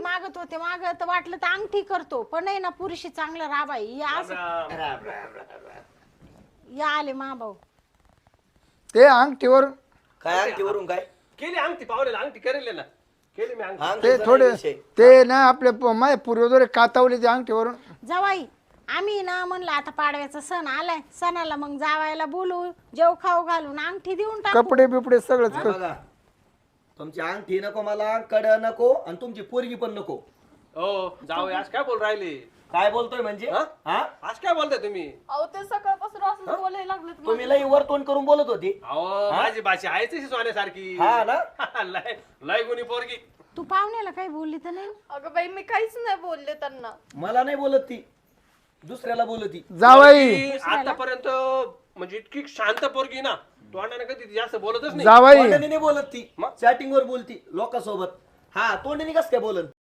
मागत होते तर वाटलं तर अंगठी करतो पण नाही ना पुरुषी चांगलं राबाई या आले मा भाऊ ते अंगठीवर काय अंगठीवरून काय केली अंगठी पावलेला अंगठी करेल ना केली मी अंगठी ते अंगठीचा थोडे नाही विषय. ते ना आपल्या माझ्या पूर्वजोरे कातावले ते अंगठीवरून जवाई आम्ही ना म्हणलं आता पाडव्याचा सण आलाय सणाला मग जावायला बोलू जेव खाऊ घालून अंगठी देऊन टाकू कपडे बिपडे सगळंच हा बघा तुमची अंगठी नको मला कड नको आणि तुमची पोरगी पण नको हो जाऊ आज काय बोल राहिले काय बोलतोय म्हणजे हा? हा आज काय बोलताय तुम्ही अहो ते सकाळपासून असं बोलायला लागले तुम्ही लई वर तोंड करून बोलत होती अहो माझी भाषा आहेच अशी सोन्यासारखी हा ना लय लय गुणी पोरगी तू पाहुण्याला काही बोलली तर नाही अगं बाई मी काहीच नाही बोलले त्यांना मला नाही बोलत ती दुसऱ्याला बोलती जावाई ती आतापर्यंत म्हणजे इतकी शांत पोरगी ना तोंडाने कधी जास्त बोलतच नाही जावाई तोंडाने नाही बोलत ती चॅटिंग वर बोलती लोकांसोबत हा तोंडाने कस काय बोलत